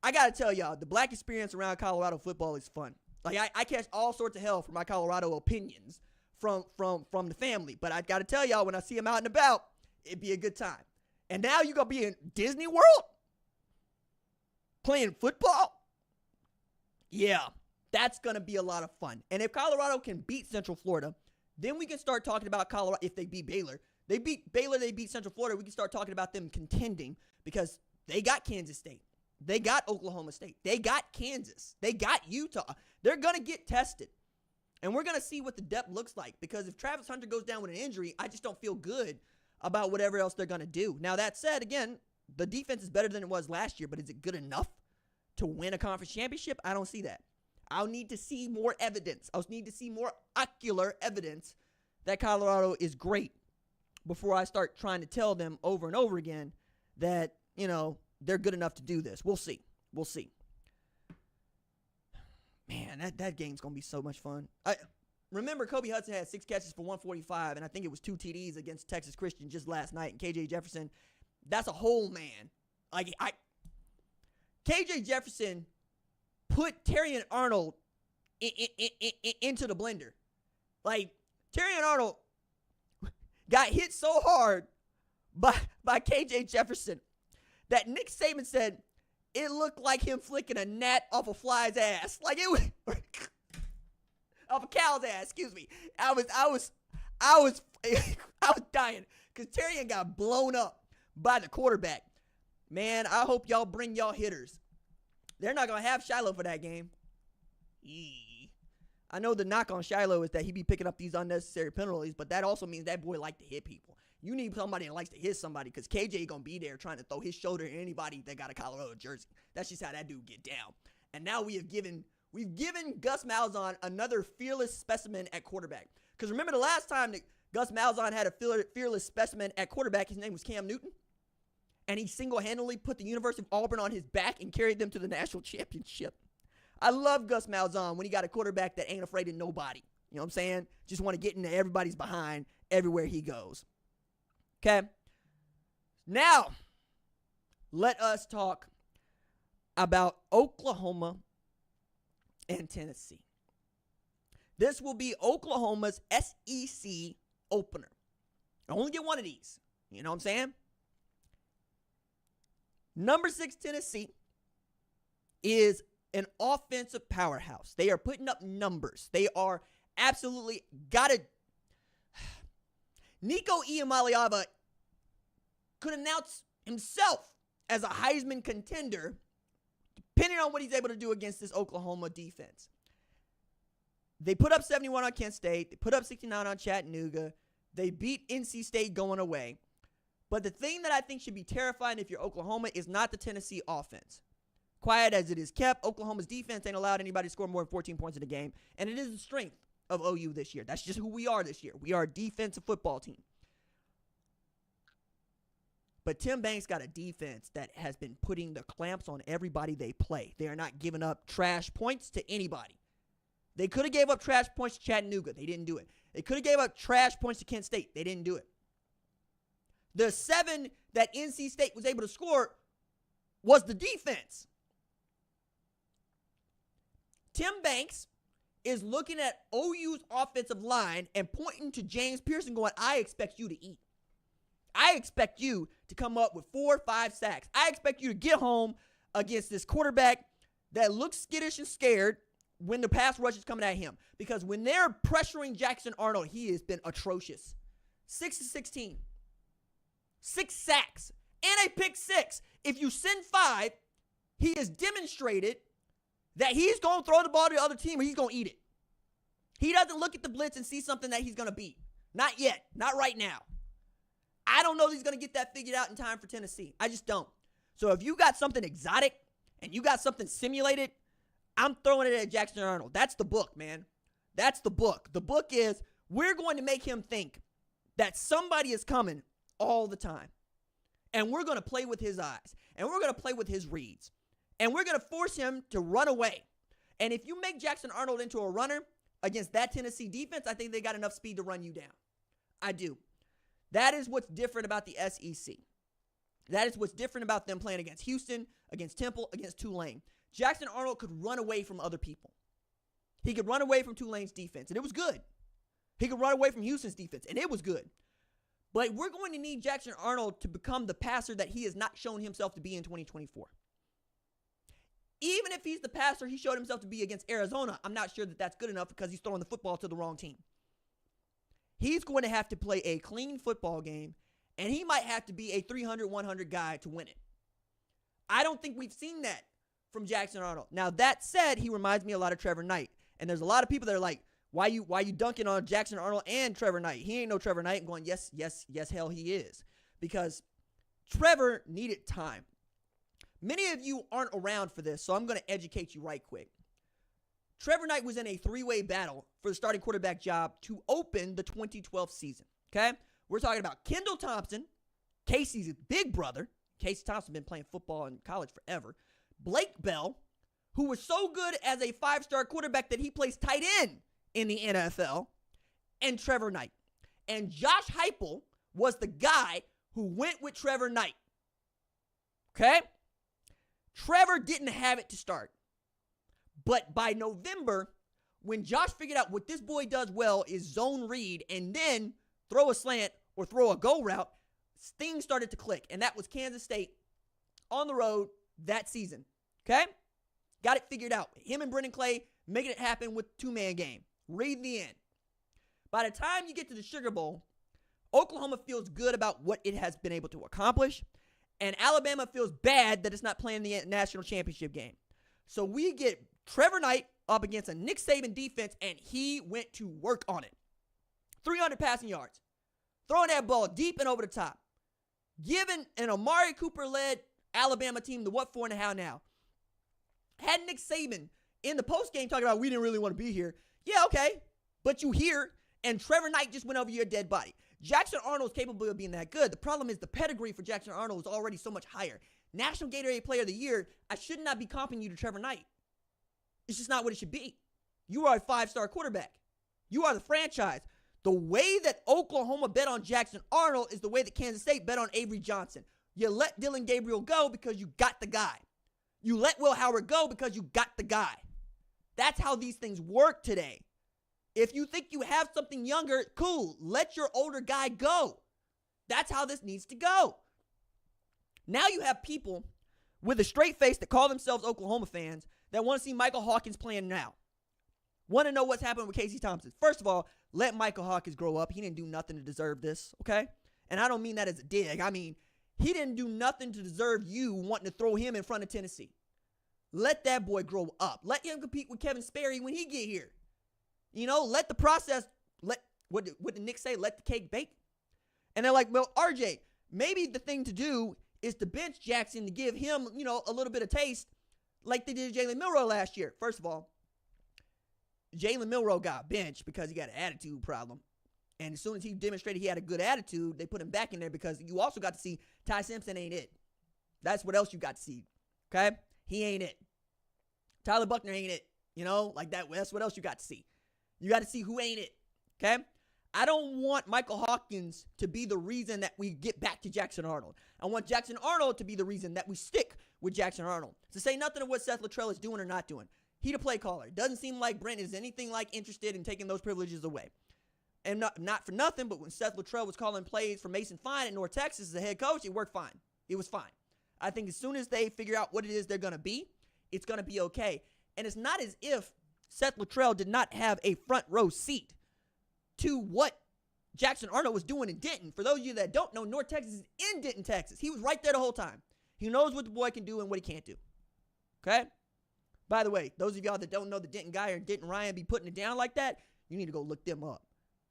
I got to tell y'all, the black experience around Colorado football is fun. Like, I catch all sorts of hell for my Colorado opinions from the family. But I got to tell y'all, when I see them out and about, it'd be a good time. And now you're going to be in Disney World playing football? Yeah, that's going to be a lot of fun. And if Colorado can beat Central Florida, then we can start talking about Colorado. If they beat Baylor, they beat Central Florida, we can start talking about them contending, because they got Kansas State. They got Oklahoma State. They got Kansas. They got Utah. They're going to get tested. And we're going to see what the depth looks like, because if Travis Hunter goes down with an injury, I just don't feel good about whatever else they're going to do. Now, that said, again, the defense is better than it was last year, but is it good enough to win a conference championship? I don't see that. I'll need to see more evidence. I'll need to see more ocular evidence that Colorado is great before I start trying to tell them over and over again that, they're good enough to do this. We'll see. We'll see. Man, that game's going to be so much fun. Remember, Kobe Hudson had 6 catches for 145, and I think it was 2 TDs against Texas Christian just last night. And KJ Jefferson, that's a whole man. KJ Jefferson put Terrion Arnold into the blender. Terrion Arnold got hit so hard by KJ Jefferson that Nick Saban said it looked like him flicking a gnat off a fly's ass. It was off a cow's ass, excuse me. I was dying because Terrion got blown up by the quarterback. Man, I hope y'all bring y'all hitters. They're not going to have Shiloh for that game. I know the knock on Shiloh is that he be picking up these unnecessary penalties, but that also means that boy like to hit people. You need somebody that likes to hit somebody because KJ going to be there trying to throw his shoulder at anybody that got a Colorado jersey. That's just how that dude get down. And now we've given Gus Malzahn another fearless specimen at quarterback. Because remember the last time that Gus Malzahn had a fearless specimen at quarterback, his name was Cam Newton. And he single-handedly put the University of Auburn on his back and carried them to the national championship. I love Gus Malzahn when he got a quarterback that ain't afraid of nobody. You know what I'm saying? Just want to get into everybody's behind everywhere he goes. Okay? Now, let us talk about Oklahoma and Tennessee. This will be Oklahoma's SEC opener. I only get one of these. You know what I'm saying? Number 6 Tennessee is an offensive powerhouse. They are putting up numbers. They are absolutely got to. Nico Iamaleava could announce himself as a Heisman contender depending on what he's able to do against this Oklahoma defense. They put up 71 on Kent State. They put up 69 on Chattanooga. They beat NC State going away. But the thing that I think should be terrifying if you're Oklahoma is not the Tennessee offense. Quiet as it is kept, Oklahoma's defense ain't allowed anybody to score more than 14 points in a game, and it is the strength of OU this year. That's just who we are this year. We are a defensive football team. But Tim Banks got a defense that has been putting the clamps on everybody they play. They are not giving up trash points to anybody. They could have gave up trash points to Chattanooga. They didn't do it. They could have gave up trash points to Kent State. They didn't do it. The 7 that NC State was able to score was the defense. Tim Banks is looking at OU's offensive line and pointing to James Pearson going, I expect you to eat. I expect you to come up with 4 or 5 sacks. I expect you to get home against this quarterback that looks skittish and scared when the pass rush is coming at him. Because when they're pressuring Jackson Arnold, he has been atrocious. 6-16. 6 sacks and a pick 6. If you send 5, he has demonstrated that he's going to throw the ball to the other team or he's going to eat it. He doesn't look at the blitz and see something that he's going to beat. Not yet. Not right now. I don't know that he's going to get that figured out in time for Tennessee. I just don't. So if you got something exotic and you got something simulated, I'm throwing it at Jackson Arnold. That's the book, man. That's the book. The book is we're going to make him think that somebody is coming all the time. And we're going to play with his eyes. And we're going to play with his reads. And we're going to force him to run away. And if you make Jackson Arnold into a runner against that Tennessee defense, I think they got enough speed to run you down. I do. That is what's different about the SEC. That is what's different about them playing against Houston, against Temple, against Tulane. Jackson Arnold could run away from other people. He could run away from Tulane's defense, and it was good. He could run away from Houston's defense, and it was good. But we're going to need Jackson Arnold to become the passer that he has not shown himself to be in 2024. Even if he's the passer he showed himself to be against Arizona, I'm not sure that that's good enough because he's throwing the football to the wrong team. He's going to have to play a clean football game, and he might have to be a 300, 100 guy to win it. I don't think we've seen that from Jackson Arnold. Now, that said, he reminds me a lot of Trevor Knight. And there's a lot of people that are like, why you dunking on Jackson Arnold and Trevor Knight? He ain't no Trevor Knight. And going, yes, hell he is. Because Trevor needed time. Many of you aren't around for this, so I'm going to educate you right quick. Trevor Knight was in a three-way battle for the starting quarterback job to open the 2012 season, okay? We're talking about Kendall Thompson, Casey's big brother. Casey Thompson been playing football in college forever. Blake Bell, who was so good as a five-star quarterback that he plays tight end in the NFL, and Trevor Knight. And Josh Heupel was the guy who went with Trevor Knight, okay? Trevor didn't have it to start. But by November, when Josh figured out what this boy does well is zone read and then throw a slant or throw a go route, things started to click. And that was Kansas State on the road that season. Okay? Got it figured out. Him and Brendan Clay making it happen with two-man game. Read the end. By the time you get to the Sugar Bowl, Oklahoma feels good about what it has been able to accomplish. And Alabama feels bad that it's not playing the national championship game. So we get Trevor Knight up against a Nick Saban defense, and he went to work on it. 300 passing yards. Throwing that ball deep and over the top. Giving an Amari Cooper-led Alabama team the what for and the how now. Had Nick Saban in the postgame talking about we didn't really want to be here. Yeah, okay. But you here, and Trevor Knight just went over your dead body. Jackson Arnold is capable of being that good. The problem is the pedigree for Jackson Arnold is already so much higher. National Gatorade Player of the Year, I should not be comping you to Trevor Knight. It's just not what it should be. You are a five-star quarterback. You are the franchise. The way that Oklahoma bet on Jackson Arnold is the way that Kansas State bet on Avery Johnson. You let Dylan Gabriel go because you got the guy. You let Will Howard go because you got the guy. That's how these things work today. If you think you have something younger, cool. Let your older guy go. That's how this needs to go. Now you have people with a straight face that call themselves Oklahoma fans that want to see Michael Hawkins playing now. Want to know what's happening with Casey Thompson. First of all, let Michael Hawkins grow up. He didn't do nothing to deserve this, okay? And I don't mean that as a dig. I mean, he didn't do nothing to deserve you wanting to throw him in front of Tennessee. Let that boy grow up. Let him compete with Kevin Sperry when he get here. You know, let the process, what did Nick say? Let the cake bake. And they're like, well, RJ, maybe the thing to do is to bench Jackson to give him, you know, a little bit of taste like they did Jalen Milroe last year. First of all, Jalen Milroe got benched because he got an attitude problem. And as soon as he demonstrated he had a good attitude, they put him back in there because you also got to see Ty Simpson ain't it. That's what else you got to see, okay? He ain't it. Tyler Buckner ain't it, you know, like that. That's what else you got to see. You got to see who ain't it, okay? I don't want Michael Hawkins to be the reason that we get back to Jackson Arnold. I want Jackson Arnold to be the reason that we stick with Jackson Arnold. To say nothing of what Seth Luttrell is doing or not doing. He the play caller. Doesn't seem like Brent is anything like interested in taking those privileges away. And not for nothing, but when Seth Luttrell was calling plays for Mason Fine at North Texas as a head coach, it worked fine. It was fine. I think as soon as they figure out what it is they're going to be, it's going to be okay. And it's not as if Seth Luttrell did not have a front row seat to what Jackson Arnold was doing in Denton. For those of you that don't know, North Texas is in Denton, Texas. He was right there the whole time. He knows what the boy can do and what he can't do. Okay? By the way, those of y'all that don't know the Denton guy or Denton Ryan be putting it down like that, you need to go look them up.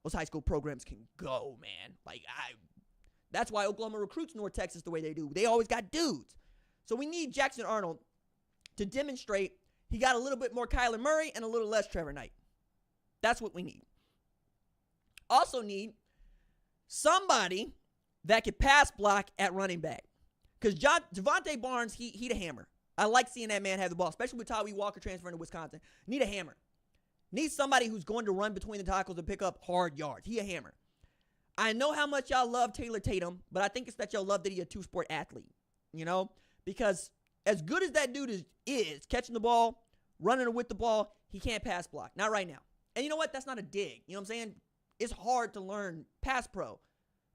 Those high school programs can go, man. That's why Oklahoma recruits North Texas the way they do. They always got dudes. So we need Jackson Arnold to demonstrate he got a little bit more Kyler Murray and a little less Trevor Knight. That's what we need. Also need somebody that could pass block at running back. Because Javonte Barnes, he the hammer. I like seeing that man have the ball, especially with Tyree Walker transferring to Wisconsin. Need a hammer. Need somebody who's going to run between the tackles and pick up hard yards. He a hammer. I know how much y'all love Taylor Tatum, but I think it's that y'all love that he's a two-sport athlete, you know? Because as good as that dude is catching the ball, running with the ball, he can't pass block. Not right now. And you know what? That's not a dig. You know what I'm saying? It's hard to learn pass pro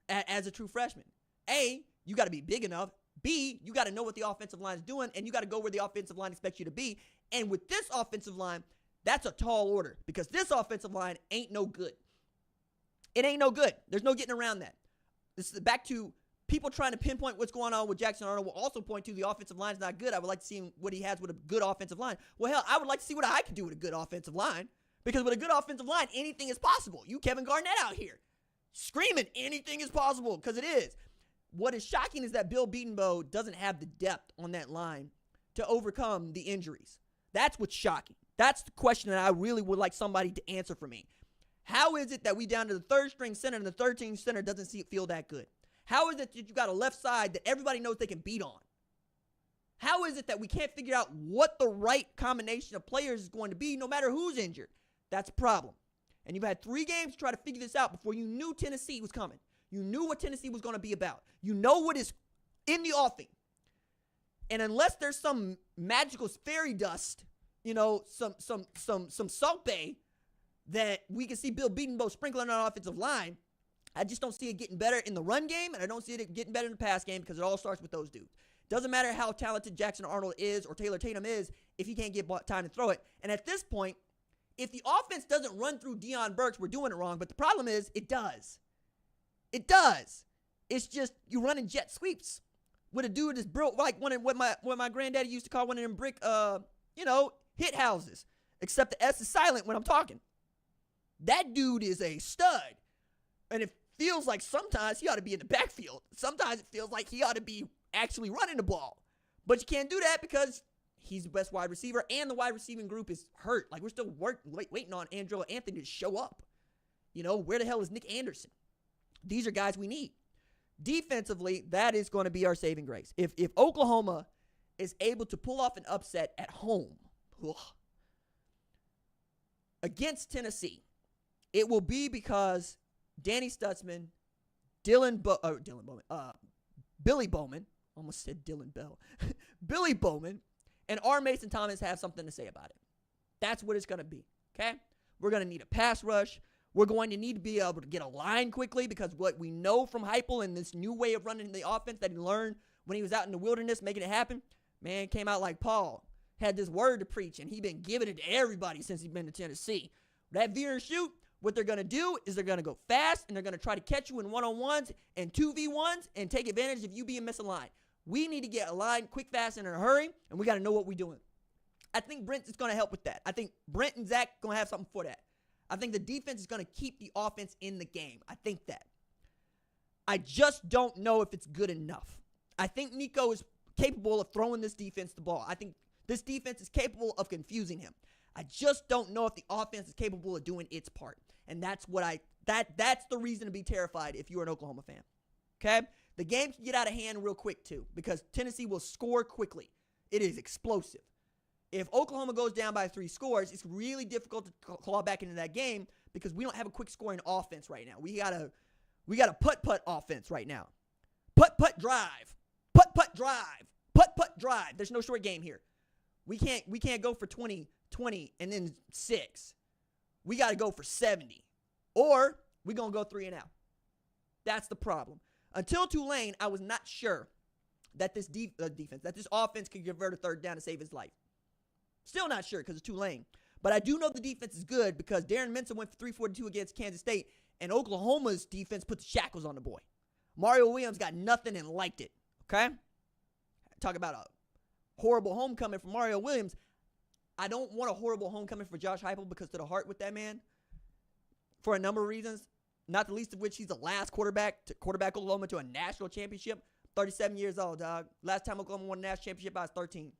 as a true freshman. A, you got to be big enough. B, you got to know what the offensive line is doing, and you got to go where the offensive line expects you to be. And with this offensive line, that's a tall order because this offensive line ain't no good. It ain't no good. There's no getting around that. This is back to people trying to pinpoint what's going on with Jackson Arnold will also point to the offensive line is not good. I would like to see what he has with a good offensive line. Well, hell, I would like to see what I can do with a good offensive line because with a good offensive line, anything is possible. You Kevin Garnett out here screaming anything is possible because it is. What is shocking is that Bill Beatonbow doesn't have the depth on that line to overcome the injuries. That's what's shocking. That's the question that I really would like somebody to answer for me. How is it that we down to the third string center and the third string center doesn't feel that good? How is it that you got a left side that everybody knows they can beat on? How is it that we can't figure out what the right combination of players is going to be no matter who's injured? That's a problem. And you've had 3 games to try to figure this out before you knew Tennessee was coming. You knew what Tennessee was going to be about. You know what is in the offing. And unless there's some magical fairy dust, some salt bay that we can see Bill Bedenbaugh sprinkling on offensive line, I just don't see it getting better in the run game, and I don't see it getting better in the pass game because it all starts with those dudes. Doesn't matter how talented Jackson Arnold is or Taylor Tatum is if he can't get time to throw it. And at this point, if the offense doesn't run through Deion Burks, we're doing it wrong. But the problem is it does. It does. It's just you running jet sweeps with a dude that's built like what my granddaddy used to call one of them brick, hit houses. Except the S is silent when I'm talking. That dude is a stud. And it feels like sometimes he ought to be in the backfield. Sometimes it feels like he ought to be actually running the ball. But you can't do that because he's the best wide receiver and the wide receiving group is hurt. Like we're still waiting on Andrew Anthony to show up. Where the hell is Nick Anderson? These are guys we need. Defensively, that is going to be our saving grace. If Oklahoma is able to pull off an upset at home against Tennessee, it will be because Danny Stutzman, Billy Bowman, almost said Dylan Bell, Billy Bowman, and R. Mason Thomas have something to say about it. That's what it's going to be, okay? We're going to need a pass rush. We're going to need to be able to get a line quickly because what we know from Heupel and this new way of running the offense that he learned when he was out in the wilderness making it happen, man, came out like Paul, had this word to preach, and he's been giving it to everybody since he's been to Tennessee. That veer and shoot, what they're going to do is they're going to go fast, and they're going to try to catch you in one-on-ones and 2v1s and take advantage of you being misaligned. We need to get aligned quick, fast, and in a hurry, and we got to know what we're doing. I think Brent is going to help with that. I think Brent and Zach going to have something for that. I think the defense is going to keep the offense in the game. I think that. I just don't know if it's good enough. I think Nico is capable of throwing this defense the ball. I think this defense is capable of confusing him. I just don't know if the offense is capable of doing its part. And that's the reason to be terrified if you're an Oklahoma fan. Okay? The game can get out of hand real quick too because Tennessee will score quickly. It is explosive. If Oklahoma goes down by 3 scores, it's really difficult to claw back into that game because we don't have a quick scoring offense right now. We got a putt-putt offense right now. Putt-putt drive. Putt-putt drive. Putt-putt drive. There's no short game here. We can't go for 20 and then 6. We got to go for 70. Or we're going to go 3 and out. That's the problem. Until Tulane, I was not sure that this this offense could convert a third down to save his life. Still not sure because it's Tulane. But I do know the defense is good because Darren Minson went for 342 against Kansas State, and Oklahoma's defense put the shackles on the boy. Mario Williams got nothing and liked it, okay? Talk about a horrible homecoming for Mario Williams. I don't want a horrible homecoming for Josh Heupel because to the heart with that man for a number of reasons, not the least of which he's the last quarterback Oklahoma to a national championship. 37 years old, dog. Last time Oklahoma won a national championship, I was 13.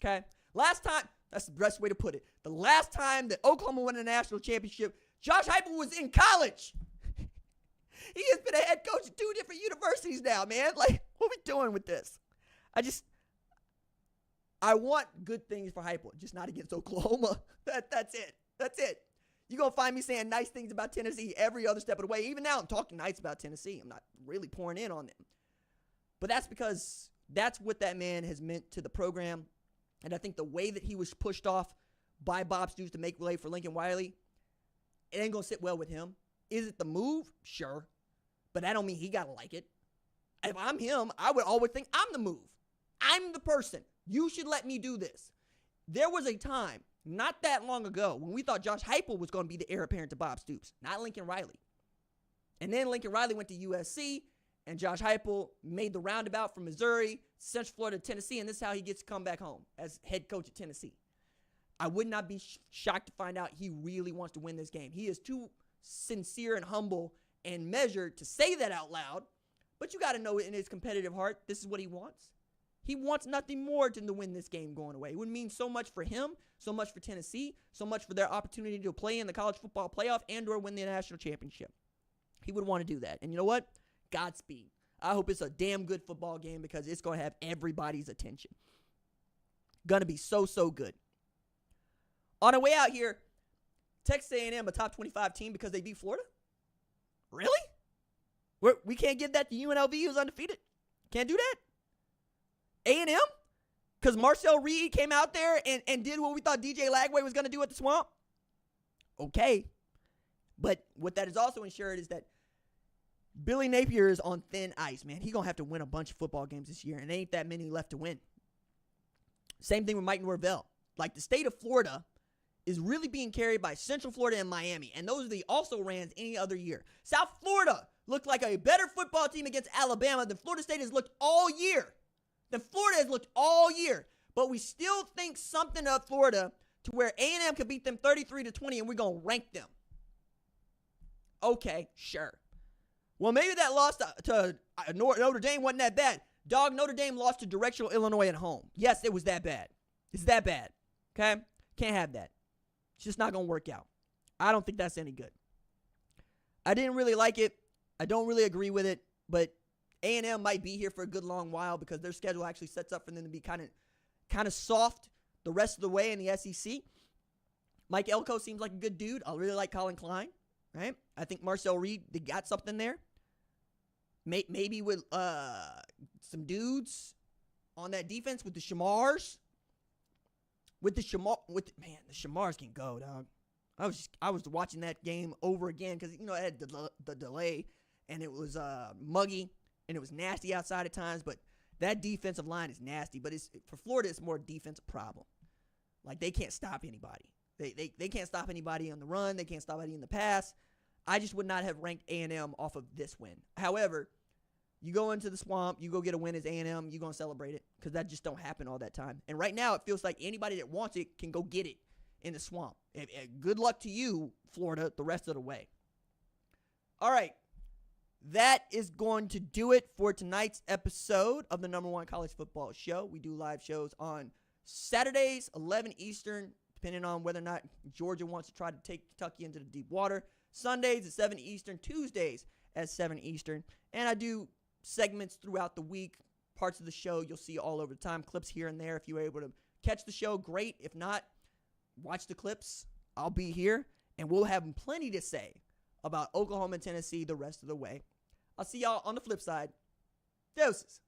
Okay? Last time, that's the best way to put it. The last time that Oklahoma won a national championship, Josh Heupel was in college. He has been a head coach at 2 different universities now, man. Like, what are we doing with this? I want good things for Heupel, just not against Oklahoma. That's it. That's it. You're going to find me saying nice things about Tennessee every other step of the way. Even now, I'm talking nice about Tennessee. I'm not really pouring in on them. But that's because that's what that man has meant to the program. And I think the way that he was pushed off by Bob Stoops to make way for Lincoln Riley, it ain't going to sit well with him. Is it the move? Sure. But that don't mean he got to like it. If I'm him, I would always think I'm the move. I'm the person. You should let me do this. There was a time, not that long ago, when we thought Josh Heupel was going to be the heir apparent to Bob Stoops, not Lincoln Riley. And then Lincoln Riley went to USC, and Josh Heupel made the roundabout from Missouri, Central Florida, Tennessee, and this is how he gets to come back home as head coach at Tennessee. I would not be shocked to find out he really wants to win this game. He is too sincere and humble and measured to say that out loud, but you got to know in his competitive heart, this is what he wants. He wants nothing more than to win this game going away. It would mean so much for him, so much for Tennessee, so much for their opportunity to play in the college football playoff and or win the national championship. He would want to do that. And you know what? Godspeed. I hope it's a damn good football game because it's going to have everybody's attention. Going to be so, so good. On our way out here, Texas A&M, a top 25 team because they beat Florida? Really? We can't give that to UNLV, who's undefeated? Can't do that? A&M? Because Marcel Reed came out there and did what we thought DJ Lagway was going to do at the Swamp? Okay. But what that is also ensured is that Billy Napier is on thin ice, man. He's going to have to win a bunch of football games this year, and there ain't that many left to win. Same thing with Mike Norvell. Like, the state of Florida is really being carried by Central Florida and Miami, and those are the also-rans any other year. South Florida looked like a better football team against Alabama than Florida State has looked all year. But we still think something of Florida to where A&M could beat them 33-20, and we're going to rank them. Okay, sure. Well, maybe that loss to Notre Dame wasn't that bad. Dog, Notre Dame lost to Directional Illinois at home. Yes, it was that bad. It's that bad. Okay? Can't have that. It's just not going to work out. I don't think that's any good. I didn't really like it. I don't really agree with it, but A&M might be here for a good long while because their schedule actually sets up for them to be kind of soft the rest of the way in the SEC. Mike Elko seems like a good dude. I really like Colin Klein, right? I think Marcel Reed, they got something there. Maybe with some dudes on that defense with the Shamars. The Shamars can go, dog. I was watching that game over again because, it had the delay, and it was muggy, and it was nasty outside at times, but that defensive line is nasty. But for Florida, it's more a defensive problem. Like, they can't stop anybody. They can't stop anybody on the run. They can't stop anybody in the pass. I just would not have ranked A&M off of this win. However, you go into the Swamp, you go get a win as A&M, you're going to celebrate it because that just don't happen all that time. And right now, it feels like anybody that wants it can go get it in the Swamp. Good luck to you, Florida, the rest of the way. All right. That is going to do it for tonight's episode of the #1 College Football Show. We do live shows on Saturdays, 11 Eastern, depending on whether or not Georgia wants to try to take Kentucky into the deep water. Sundays at 7 Eastern, Tuesdays at 7 Eastern. And I do segments throughout the week, parts of the show you'll see all over the time, clips here and there. If you were able to catch the show, great. If not, watch the clips. I'll be here, and we'll have plenty to say about Oklahoma and Tennessee the rest of the way. I'll see y'all on the flip side. Deuces.